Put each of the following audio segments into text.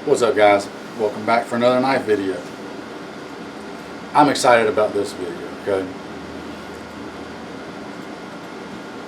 What's up, guys? Welcome back for another knife video. I'm excited about this video, okay?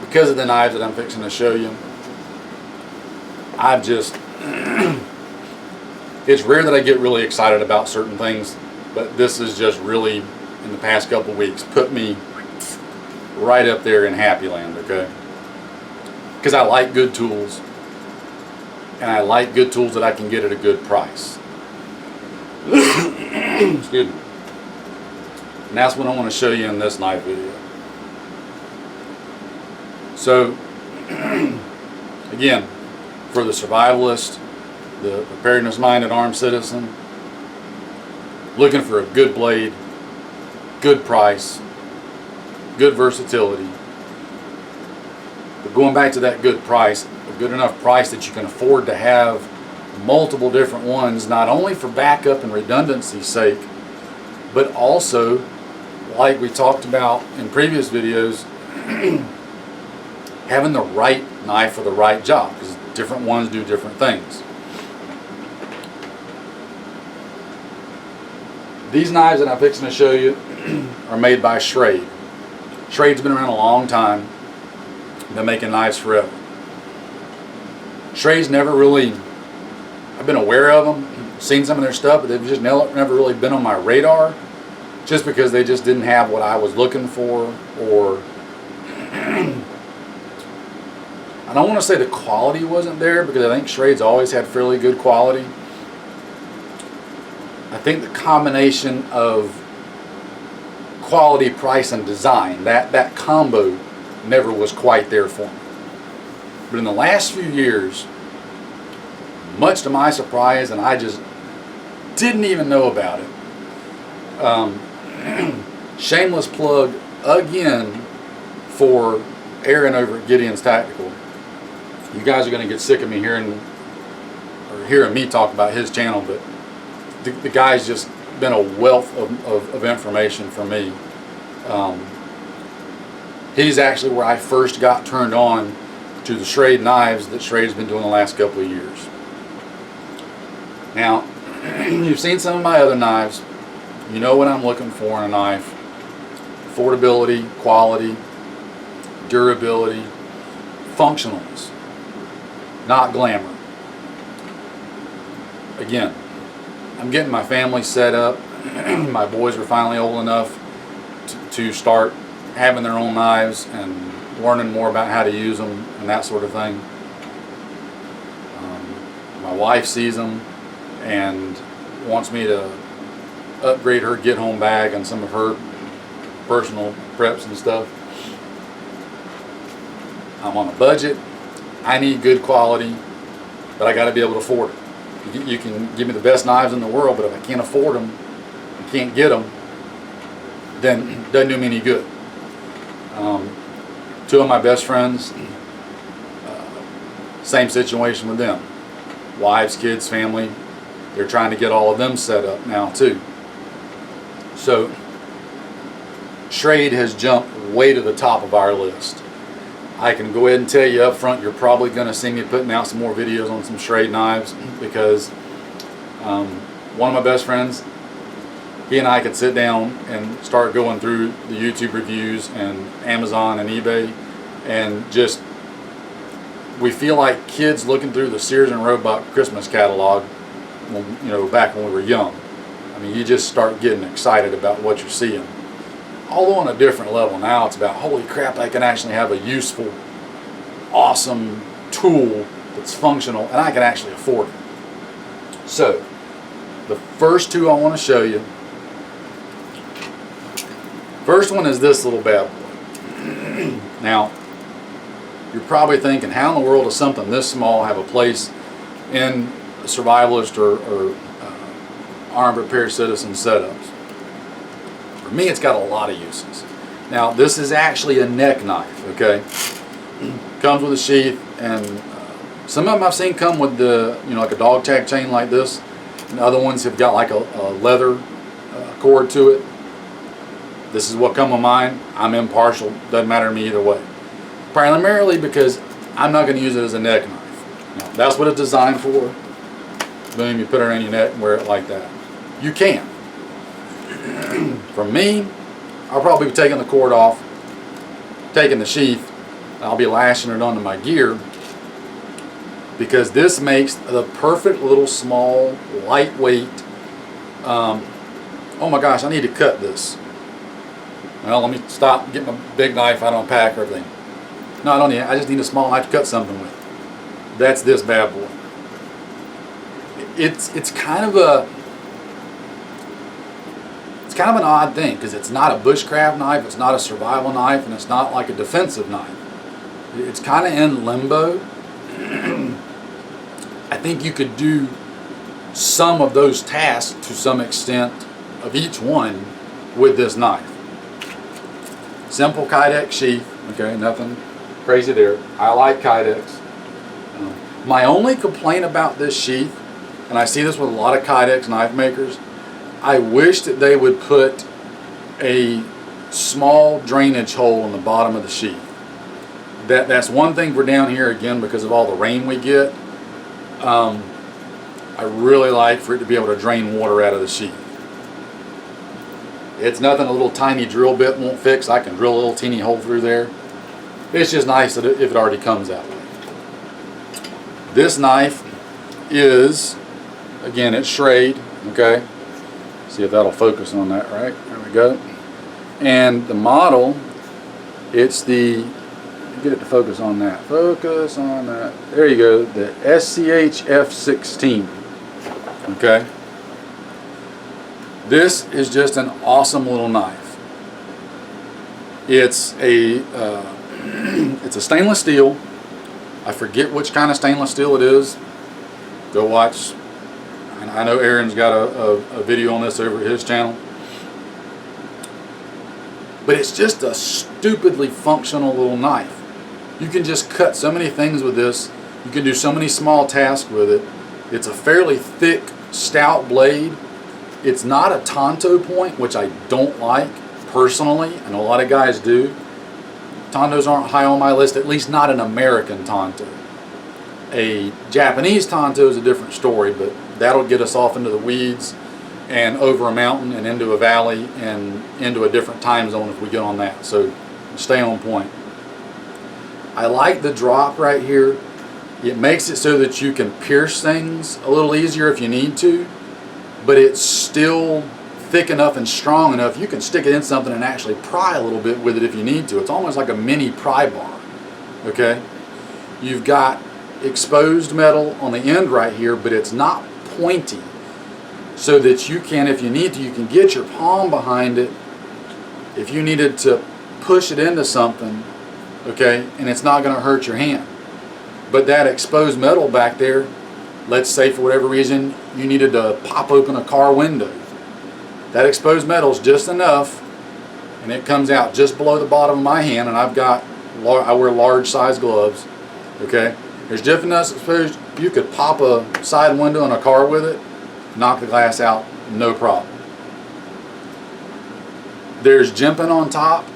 Because of the knives that I'm fixing to show you, it's rare that I get really excited about certain things, but this is just really, in the past couple weeks, put me right up there in happy land, okay? Because I like good tools, and I like good tools that I can get at a good price. Excuse me. And that's what I want to show you in this knife video. So, again, for the survivalist, the preparedness-minded armed citizen, looking for a good blade, good price, good versatility, but going back to that good price, a good enough price that you can afford to have multiple different ones, not only for backup and redundancy's sake, but also, like we talked about in previous videos, having the right knife for the right job, because different ones do different things. These knives that I'm fixing to show you are made by Schrade. Schrade's been around a long time. Been making knives forever. Schrade's never really, I've been aware of them, seen some of their stuff, but they've just never really been on my radar, just because they just didn't have what I was looking for, or I don't want to say the quality wasn't there, because I think Schrade's always had fairly good quality. I think the combination of quality, price, and design, that combo never was quite there for me. But in the last few years, much to my surprise, and I just didn't even know about it, shameless plug again for Aaron over at Gideon's Tactical. You guys are going to get sick of me hearing me talk about his channel, but the guy's just been a wealth of information for me. He's actually where I first got turned on to the Schrade knives that Schrade's been doing the last couple of years. Now, you've seen some of my other knives. You know what I'm looking for in a knife: affordability, quality, durability, functionalness, not glamour. Again, I'm getting my family set up. My boys are finally old enough to start having their own knives and learning more about how to use them and that sort of thing. My wife sees them and wants me to upgrade her get-home bag and some of her personal preps and stuff. I'm on a budget. I need good quality, but I got to be able to afford it. You can give me the best knives in the world, but if I can't afford them, I can't get them, then it doesn't do me any good. Two of my best friends, same situation with them. Wives, kids, family, they're trying to get all of them set up now too. So Schrade has jumped way to the top of our list. I can go ahead and tell you up front, you're probably going to see me putting out some more videos on some Schrade knives, because one of my best friends, he and I could sit down and start going through the YouTube reviews and Amazon and eBay, and just, we feel like kids looking through the Sears and Roebuck Christmas catalog, back when we were young. I mean, you just start getting excited about what you're seeing. Although on a different level now, it's about, holy crap, I can actually have a useful, awesome tool that's functional, and I can actually afford it. So, the first two I want to show you. First one is this little bad boy. Now, you're probably thinking, how in the world does something this small have a place in survivalist or armed prepared citizen setups? For me, it's got a lot of uses. Now, this is actually a neck knife, okay? Comes with a sheath, and some of them I've seen come with the, like a dog tag chain like this, and other ones have got like a leather cord to it. This is what come with mine. I'm impartial, doesn't matter to me either way. Primarily because I'm not going to use it as a neck knife. Now, that's what it's designed for. boom, you put it around your neck and wear it like that. You can. For me, I'll probably be taking the cord off, taking the sheath, and I'll be lashing it onto my gear, because this makes the perfect little small, lightweight, oh my gosh, I need to cut this. Well, let me stop, get my big knife, I don't pack everything. No, I don't need it. I just need a small knife to cut something with. That's this bad boy. It's kind of an odd thing, because it's not a bushcraft knife, it's not a survival knife, and it's not like a defensive knife. It's kind of in limbo. I think you could do some of those tasks to some extent of each one with this knife. Simple Kydex sheath, okay, nothing crazy there. I like Kydex. My only complaint about this sheath, and I see this with a lot of Kydex knife makers, I wish that they would put a small drainage hole in the bottom of the sheath. That's one thing for down here, again, because of all the rain we get. I really like for it to be able to drain water out of the sheath. It's nothing a little tiny drill bit won't fix. I can drill a little teeny hole through there. It's just nice that if it already comes that way. This knife is, again, it's Schrade, okay? See if that'll focus on that, right? There we go. And the model, it's the, get it to focus on that. Focus on that. There you go, the SCH-F16, okay? This is just an awesome little knife. It's a it's a stainless steel. I forget which kind of stainless steel it is. Go watch. I know Aaron's got a video on this over at his channel. But it's just a stupidly functional little knife. You can just cut so many things with this. You can do so many small tasks with it. It's a fairly thick, stout blade. It's not a Tonto point, which I don't like personally, and a lot of guys do. Tontos aren't high on my list, at least not an American Tonto. A Japanese Tonto is a different story, but that'll get us off into the weeds and over a mountain and into a valley and into a different time zone if we get on that. So stay on point. I like the drop right here. It makes it so that you can pierce things a little easier if you need to, but it's still thick enough and strong enough you can stick it in something and actually pry a little bit with it if you need to. It's almost like a mini pry bar, okay? You've got exposed metal on the end right here, but it's not pointy, so that you can, if you need to, you can get your palm behind it if you needed to push it into something, okay, and it's not going to hurt your hand. But that exposed metal back there, let's say for whatever reason you needed to pop open a car window, that exposed metal is just enough, and it comes out just below the bottom of my hand, and I wear large size gloves, okay? There's just enough exposed, you could pop a side window in a car with it, knock the glass out, no problem. There's jimping on top,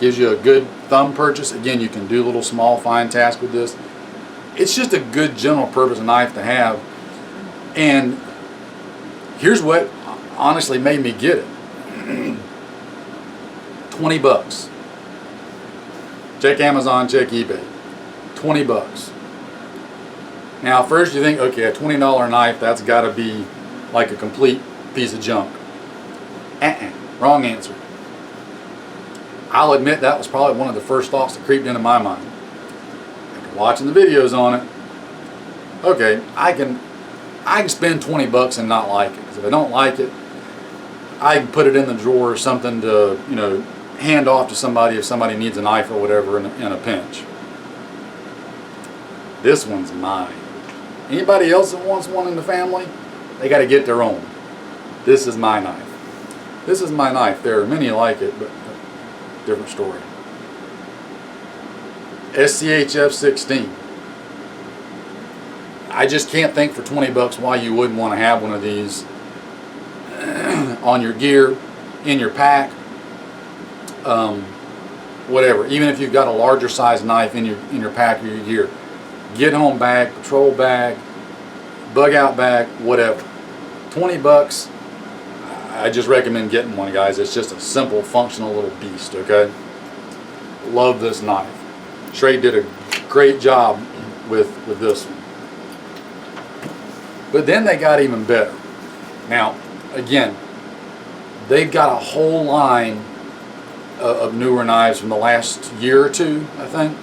gives you a good thumb purchase. Again, you can do little small fine tasks with this. It's just a good general purpose knife to have. And here's what honestly made me get it. 20 bucks. Check Amazon, check eBay. 20 bucks. Now first you think, okay, a $20 knife, that's got to be like a complete piece of junk. Wrong answer. I'll admit that was probably one of the first thoughts that creeped into my mind. After watching the videos on it, okay, I can spend 20 bucks and not like it. Because if I don't like it, I can put it in the drawer or something to, you know, hand off to somebody if somebody needs a knife or whatever in a pinch. This one's mine. Anybody else that wants one in the family, they got to get their own. This is my knife. This is my knife. There are many like it, but different story. SCH-F16. I just can't think for 20 bucks why you wouldn't want to have one of these on your gear, in your pack, whatever. Even if you've got a larger size knife in your pack or your gear. Get home bag, patrol bag, bug out bag, whatever. 20 bucks, I just recommend getting one, guys. It's just a simple, functional little beast, okay? Love this knife. Schrade did a great job with this one. But then they got even better. Now, again, they've got a whole line of newer knives from the last year or two, I think,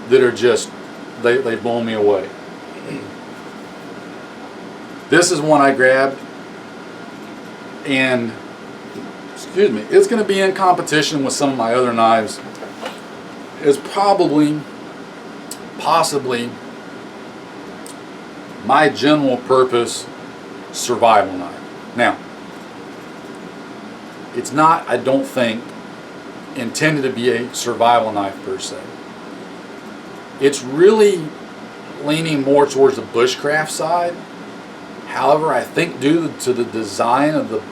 that are just, they've blown me away. This is one I grabbed, and, excuse me, it's going to be in competition with some of my other knives. It's probably, possibly, my general purpose survival knife. Now, it's not, I don't think, intended to be a survival knife per se. It's really leaning more towards the bushcraft side. However, I think due to the design of the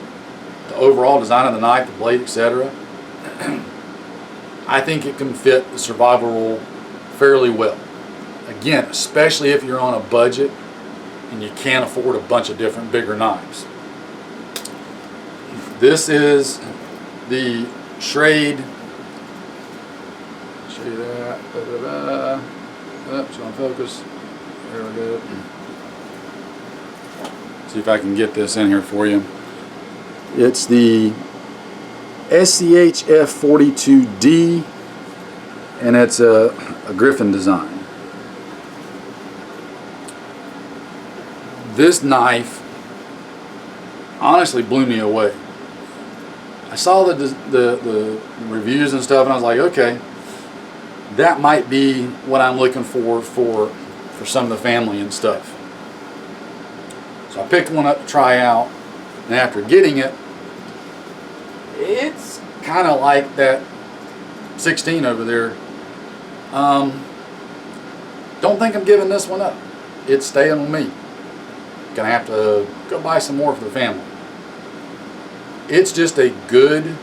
overall design of the knife, the blade, etc., I think it can fit the survival role fairly well. Again, especially if you're on a budget and you can't afford a bunch of different bigger knives. This is the Schrade. Show you that. Oops, on focus. There we go. See if I can get this in here for you. It's the SCH F42D, and it's a Griffin design. This knife honestly blew me away. I saw the reviews and stuff, and I was like, okay, that might be what I'm looking for some of the family and stuff. So I picked one up to try out, and after getting it, it's kind of like that 16 over there. Don't think I'm giving this one up. It's staying with me. Gonna have to go buy some more for the family. It's just a good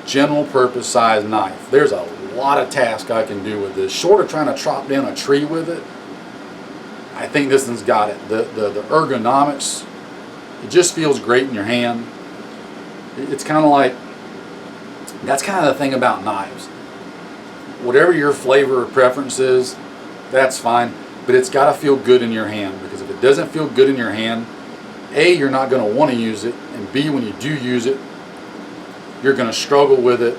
general purpose size knife. There's a lot of tasks I can do with this. Short of trying to chop down a tree with it, I think this one's got it. The ergonomics, it just feels great in your hand. It's kind of like, that's kind of the thing about knives. Whatever your flavor or preference is, that's fine, but it's got to feel good in your hand, because if it doesn't feel good in your hand, A, you're not going to want to use it, and B, when you do use it, you're going to struggle with it,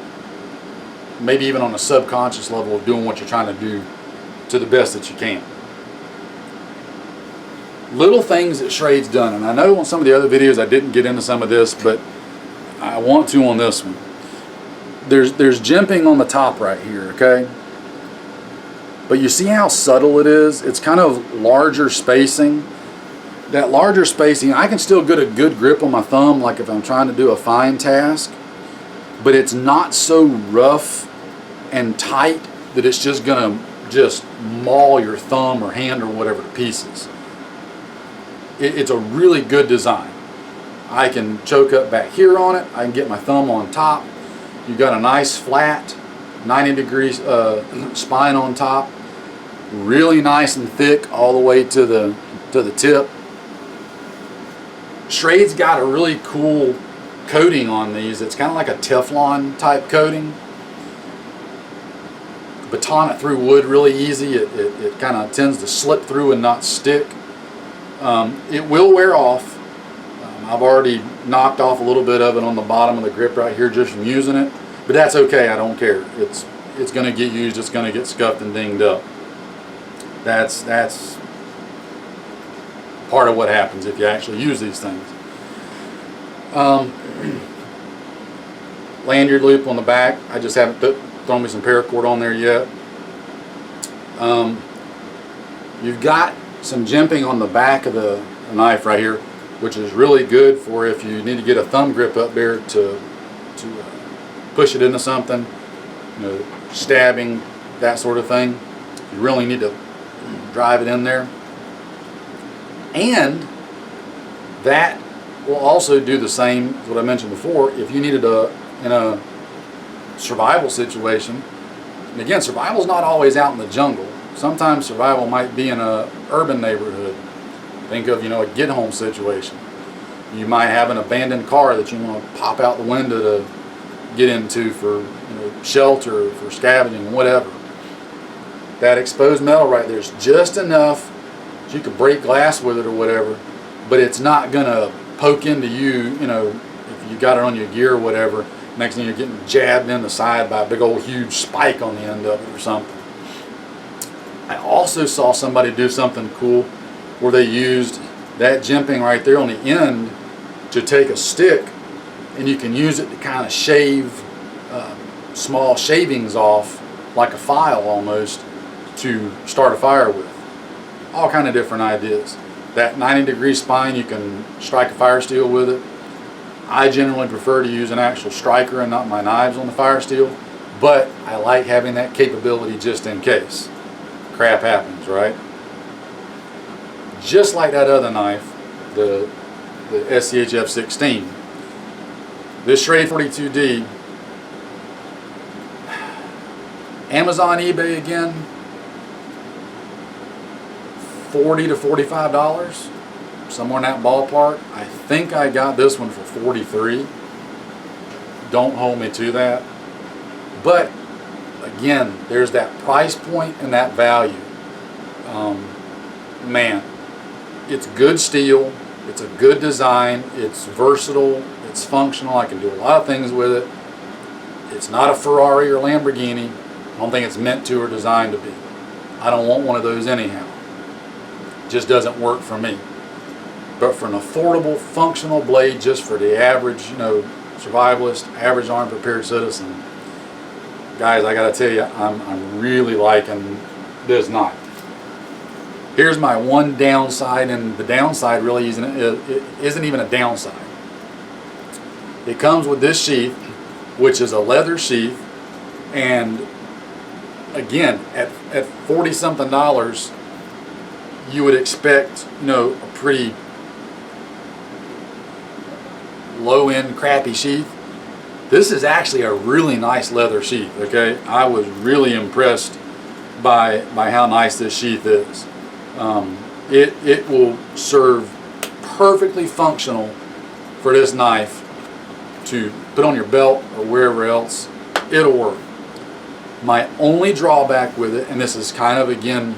maybe even on a subconscious level of doing what you're trying to do to the best that you can. Little things that Schrade's done, and I know on some of the other videos I didn't get into some of this, but I want to on this one. There's jimping on the top right here, okay? But you see how subtle it is? It's kind of larger spacing. That larger spacing, I can still get a good grip on my thumb, like if I'm trying to do a fine task, but it's not so rough and tight that it's just gonna just maul your thumb or hand or whatever to pieces. It's a really good design. I can choke up back here on it. I can get my thumb on top. You've got a nice flat 90 degrees spine on top. Really nice and thick all the way to the tip. Schrade's got a really cool coating on these. It's kind of like a Teflon type coating. Baton it through wood really easy. It kind of tends to slip through and not stick. It will wear off. I've already knocked off a little bit of it on the bottom of the grip right here just from using it, but that's okay. I don't care. It's going to get used. It's going to get scuffed and dinged up. That's part of what happens if you actually use these things. Lanyard loop on the back. I just haven't thrown me some paracord on there yet. You've got some jimping on the back of the knife right here, which is really good for if you need to get a thumb grip up there to push it into something, you know, stabbing, that sort of thing. You really need to drive it in there. And that will also do the same as what I mentioned before. If you needed in a survival situation, and again, survival is not always out in the jungle. Sometimes survival might be in an urban neighborhood. Think of, a get home situation. You might have an abandoned car that you want to pop out the window to get into for shelter, for scavenging, whatever. That exposed metal right there is just enough so you could break glass with it or whatever, but it's not gonna poke into you, if you got it on your gear or whatever. Next thing you're getting jabbed in the side by a big old huge spike on the end of it or something. I also saw somebody do something cool where they used that jimping right there on the end to take a stick, and you can use it to kind of shave small shavings off, like a file almost, to start a fire with. All kind of different ideas. That 90-degree spine, you can strike a fire steel with it. I generally prefer to use an actual striker and not my knives on the fire steel, but I like having that capability just in case crap happens, right? Just like that other knife, the SCH F16. This Schrade 42D, Amazon, eBay again, $40 to $45, somewhere in that ballpark. I think I got this one for $43. Don't hold me to that. But again, there's that price point and that value. Man, it's good steel, it's a good design, it's versatile, it's functional, I can do a lot of things with it. It's not a Ferrari or Lamborghini. I don't think it's meant to or designed to be. I don't want one of those anyhow. It just doesn't work for me. But for an affordable, functional blade, just for the average, survivalist, average armed prepared citizen, guys, I gotta tell you, I'm really liking this knife. Here's my one downside, and the downside really isn't even a downside. It comes with this sheath, which is a leather sheath, and again, at $40-something, you would expect, a pretty low-end crappy sheath. This is actually a really nice leather sheath, okay? I was really impressed by how nice this sheath is. It will serve perfectly functional for this knife to put on your belt or wherever else. It'll work. My only drawback with it, and this is kind of, again,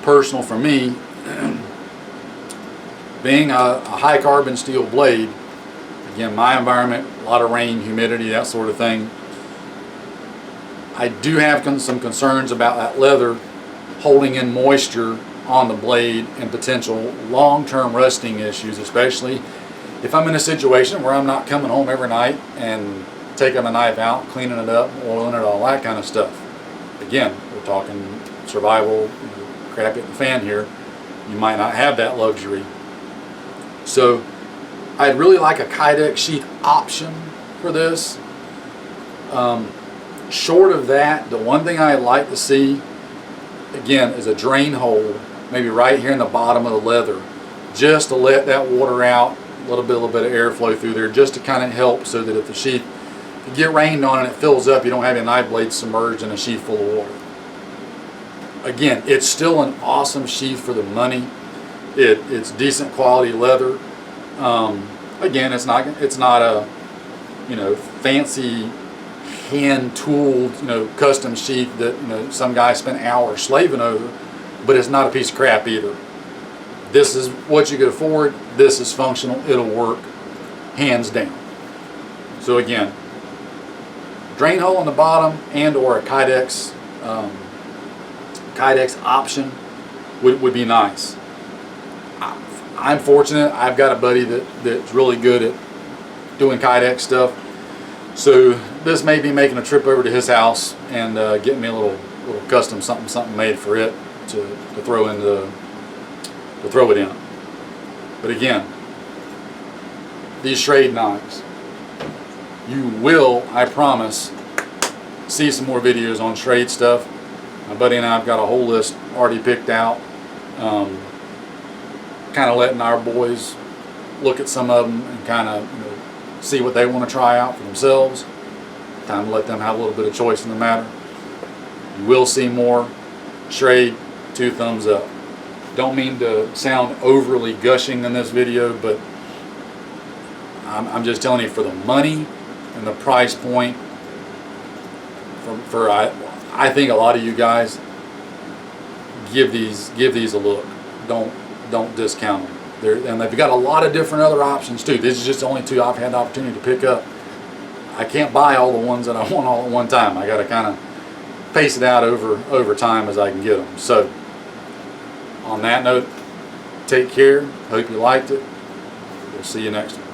personal for me, being a high carbon steel blade, again, my environment, a lot of rain, humidity, that sort of thing, I do have some concerns about that leather holding in moisture on the blade and potential long-term rusting issues, especially if I'm in a situation where I'm not coming home every night and taking the knife out, cleaning it up, oiling it, all that kind of stuff. Again, we're talking survival, crap at the fan here. You might not have that luxury. So I'd really like a Kydex sheath option for this. Short of that, the one thing I'd like to see, again, is a drain hole, maybe right here in the bottom of the leather, just to let that water out, a little bit of airflow through there, just to kind of help so that if the sheath, if you get rained on and it fills up, you don't have your knife blade submerged in a sheath full of water. Again, it's still an awesome sheath for the money. It's decent quality leather. Again, it's not a fancy hand tooled custom sheath that some guy spent hours slaving over, but it's not a piece of crap either. This is what you could afford. This is functional. It'll work, hands down. So again, drain hole on the bottom and or a Kydex option would be nice. I'm fortunate. I've got a buddy that's really good at doing Kydex stuff. So this may be making a trip over to his house and getting me a little custom something made for it to throw it in. But again, these Schrade knives, you will, I promise, see some more videos on Schrade stuff. My buddy and I have got a whole list already picked out. Kind of letting our boys look at some of them and kind of see what they want to try out for themselves. Time to let them have a little bit of choice in the matter. You will see more Schrade, 2 thumbs up. Don't mean to sound overly gushing in this video, but I'm just telling you, for the money and the price point, I think a lot of you guys give these a look. Don't discount them. And they've got a lot of different other options too. This is just the only two I've had the opportunity to pick up. I can't buy all the ones that I want all at one time. I got to kind of pace it out over time as I can get them. So on that note, take care. Hope you liked it. We'll see you next time.